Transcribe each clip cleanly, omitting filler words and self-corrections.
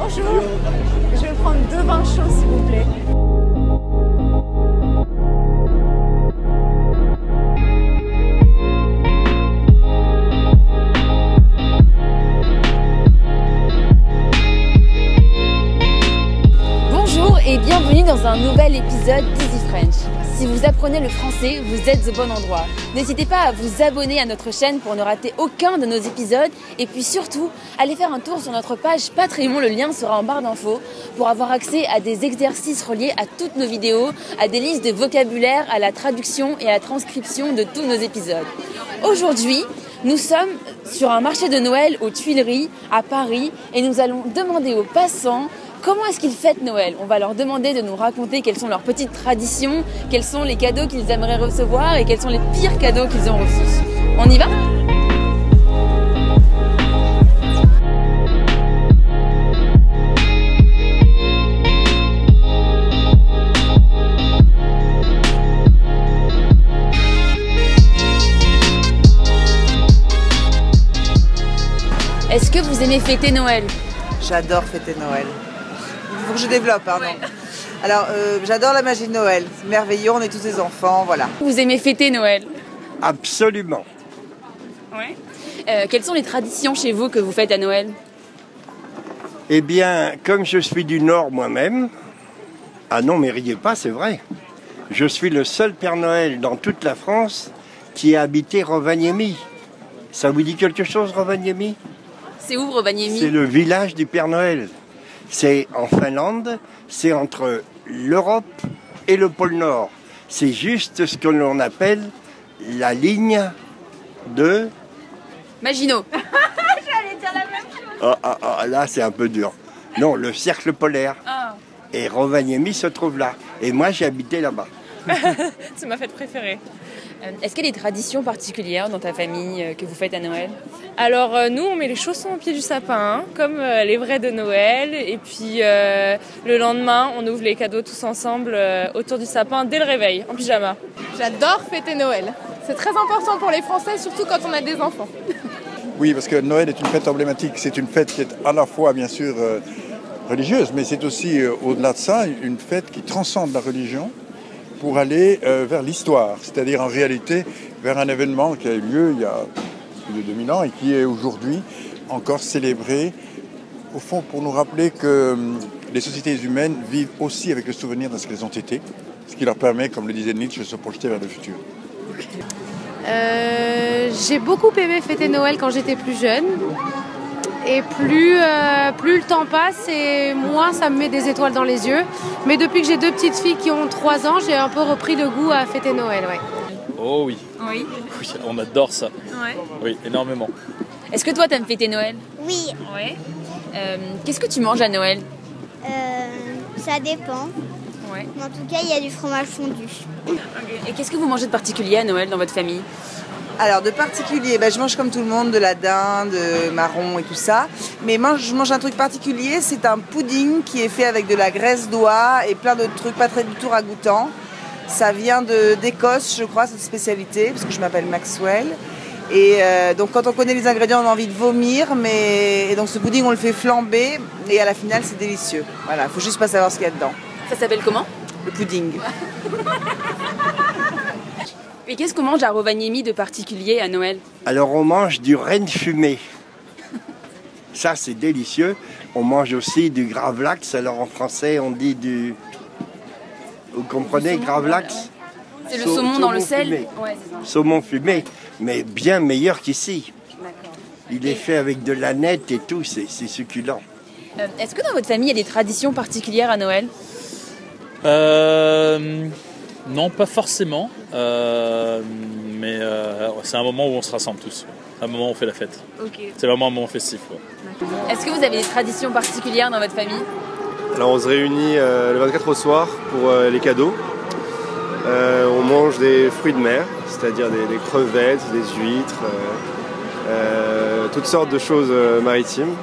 Bonjour, je vais prendre 2 vins chauds s'il vous plaît. Bonjour et bienvenue dans un nouvel épisode d'Easy French. Si vous apprenez le français, vous êtes au bon endroit. N'hésitez pas à vous abonner à notre chaîne pour ne rater aucun de nos épisodes. Et puis surtout, allez faire un tour sur notre page Patreon, le lien sera en barre d'infos, pour avoir accès à des exercices reliés à toutes nos vidéos, à des listes de vocabulaire, à la traduction et à la transcription de tous nos épisodes. Aujourd'hui, nous sommes sur un marché de Noël aux Tuileries, à Paris, et nous allons demander aux passants comment est-ce qu'ils fêtent Noël. On va leur demander de nous raconter quelles sont leurs petites traditions, quels sont les cadeaux qu'ils aimeraient recevoir et quels sont les pires cadeaux qu'ils ont reçus. On y va ? Est-ce que vous aimez fêter Noël ? J'adore fêter Noël. Il faut que je développe, pardon. Alors, j'adore la magie de Noël. C'est merveilleux, on est tous des enfants, voilà. Vous aimez fêter Noël ? Absolument. Ouais. Quelles sont les traditions chez vous que vous faites à Noël ? Eh bien, comme je suis du Nord moi-même, ah non, mais riez pas, c'est vrai. Je suis le seul Père Noël dans toute la France qui a habité Rovaniemi. Ça vous dit quelque chose, Rovaniemi ? C'est où Rovaniemi ? C'est le village du Père Noël. C'est en Finlande, c'est entre l'Europe et le pôle Nord. C'est juste ce que l'on appelle la ligne de... Maginot. J'allais dire la même chose. Là, c'est un peu dur. Non, le cercle polaire. Ah. Et Rovaniemi se trouve là. Et moi, j'ai habité là-bas. C'est ma fête préférée. Est-ce qu'il y a des traditions particulières dans ta famille que vous faites à Noël ? Alors nous on met les chaussons au pied du sapin, comme les vrais de Noël, et puis le lendemain on ouvre les cadeaux tous ensemble autour du sapin dès le réveil, en pyjama. J'adore fêter Noël. C'est très important pour les Français, surtout quand on a des enfants. Oui, parce que Noël est une fête emblématique. C'est une fête qui est à la fois, bien sûr, religieuse, mais c'est aussi, au-delà de ça, une fête qui transcende la religion pour aller vers l'histoire, c'est-à-dire en réalité vers un événement qui a eu lieu il y a plus de 2000 ans et qui est aujourd'hui encore célébré, au fond pour nous rappeler que les sociétés humaines vivent aussi avec le souvenir de ce qu'elles ont été, ce qui leur permet, comme le disait Nietzsche, de se projeter vers le futur. J'ai beaucoup aimé fêter Noël quand j'étais plus jeune. Et plus le temps passe et moins ça me met des étoiles dans les yeux. Mais depuis que j'ai 2 petites filles qui ont 3 ans, j'ai un peu repris le goût à fêter Noël. Ouais. Oh oui. Oui. Oui, on adore ça. Ouais. Oui, énormément. Est-ce que toi, t'aimes fêter Noël ? Oui, Ouais. Qu'est-ce que tu manges à Noël ? ça dépend. Ouais. Mais en tout cas, il y a du fromage fondu. Et qu'est-ce que vous mangez de particulier à Noël dans votre famille ? Alors, de particulier, je mange comme tout le monde, de la dinde, marron et tout ça. Mais je mange un truc particulier, c'est un pudding qui est fait avec de la graisse d'oie et plein d'autres trucs pas très du tout ragoûtants. Ça vient d'Écosse, je crois, cette spécialité, parce que je m'appelle Maxwell. Et donc, quand on connaît les ingrédients, on a envie de vomir. Et donc, ce pudding, on le fait flamber. Et à la finale, c'est délicieux. Voilà, il faut juste pas savoir ce qu'il y a dedans. Ça s'appelle comment ? Le pudding. Et qu'est-ce qu'on mange à Rovaniemi de particulier à Noël ? Alors, on mange du renne fumé. Ça, c'est délicieux. On mange aussi du gravlax. Alors, en français, on dit du... Vous comprenez, gravlax ? C'est le saumon dans le sel ? Fumé. Ouais, c'est ça. Saumon fumé, mais bien meilleur qu'ici. D'accord. Il est fait avec de l'aneth et tout, c'est succulent. Est-ce que dans votre famille, il y a des traditions particulières à Noël ? Non, pas forcément. Mais c'est un moment où on se rassemble tous. Un moment où on fait la fête. Ok. C'est vraiment un moment festif. Ouais. Est-ce que vous avez des traditions particulières dans votre famille ? Alors on se réunit le 24 au soir pour les cadeaux. On mange des fruits de mer, c'est-à-dire des crevettes, des huîtres, toutes sortes de choses maritimes.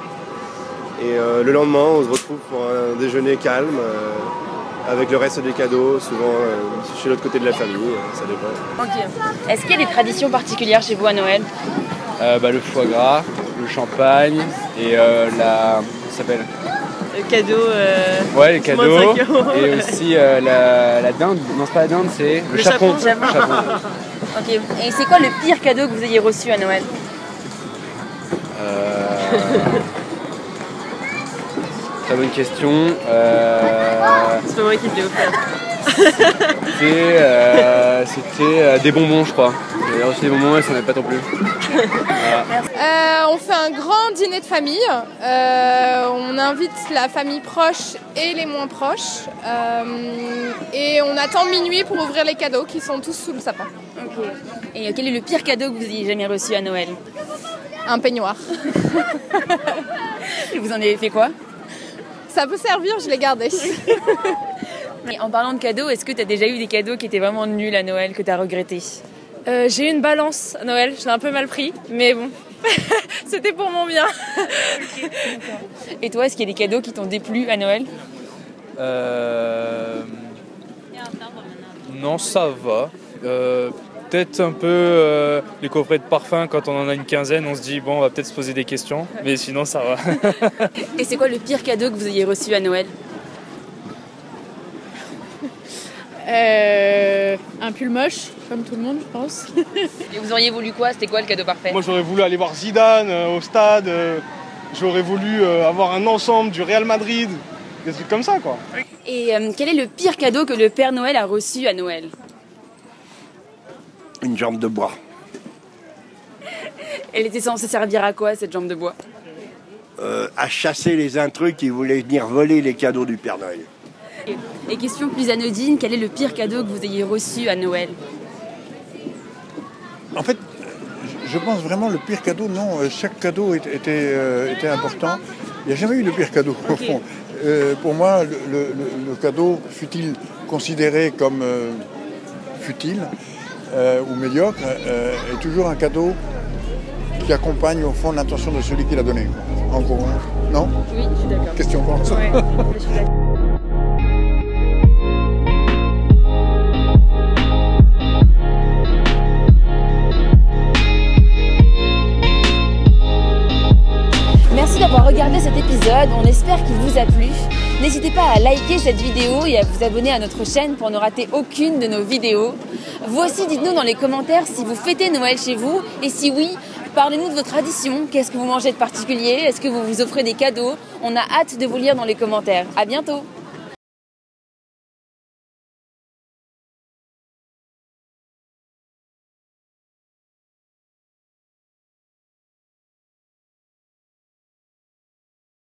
Et le lendemain, on se retrouve pour un déjeuner calme avec le reste des cadeaux, souvent chez l'autre côté de la famille, ça dépend. Ok. Est-ce qu'il y a des traditions particulières chez vous à Noël ? Le foie gras, le champagne et ça s'appelle cadeaux. Ouais, les cadeaux. 5 €. Et aussi la dinde. Non, c'est pas la dinde, c'est le chaperon. Ok. Et c'est quoi le pire cadeau que vous ayez reçu à Noël? Très bonne question. C'est pas moi qui te l'ai offert. C'était des bonbons, je crois. J'avais reçu des bonbons et ça n'en avait pas non plus. Voilà. On fait un grand dîner de famille. On invite la famille proche et les moins proches. Et on attend minuit pour ouvrir les cadeaux qui sont tous sous le sapin. Ok. Et quel est le pire cadeau que vous ayez jamais reçu à Noël? Un peignoir. Et vous en avez fait quoi? Ça peut servir, je l'ai gardé. Et en parlant de cadeaux, est-ce que tu as déjà eu des cadeaux qui étaient vraiment nuls à Noël, que tu as regretté? J'ai eu une balance à Noël, je l'ai un peu mal pris, mais bon, c'était pour mon bien. Et toi, est-ce qu'il y a des cadeaux qui t'ont déplu à Noël? Non, ça va. Peut-être un peu les coffrets de parfum, quand on en a une quinzaine, on se dit bon, on va peut-être se poser des questions, mais sinon ça va. Et c'est quoi le pire cadeau que vous ayez reçu à Noël? Un pull moche, comme tout le monde, je pense. Et vous auriez voulu quoi? C'était quoi le cadeau parfait? Moi, j'aurais voulu aller voir Zidane au stade. J'aurais voulu avoir un ensemble du Real Madrid. Des trucs comme ça, quoi. Et quel est le pire cadeau que le Père Noël a reçu à Noël? Une jambe de bois. Elle était censée servir à quoi, cette jambe de bois? À chasser les intrus qui voulaient venir voler les cadeaux du Père Noël. Et question plus anodine, quel est le pire cadeau que vous ayez reçu à Noël? En fait, je pense vraiment le pire cadeau, non, chaque cadeau était important. Il n'y a jamais eu de pire cadeau, au fond. Pour moi, le cadeau, fut-il considéré comme futile ou médiocre, est toujours un cadeau qui accompagne au fond l'intention de celui qui l'a donné. En gros, hein. Non? Oui, je suis d'accord. Question pour ça. Ouais, je suis d'accord. Merci d'avoir regardé cet épisode, on espère qu'il vous a plu. N'hésitez pas à liker cette vidéo et à vous abonner à notre chaîne pour ne rater aucune de nos vidéos. Vous aussi, dites-nous dans les commentaires si vous fêtez Noël chez vous et si oui, parlez-nous de vos traditions. Qu'est-ce que vous mangez de particulier? Est-ce que vous vous offrez des cadeaux? On a hâte de vous lire dans les commentaires. À bientôt!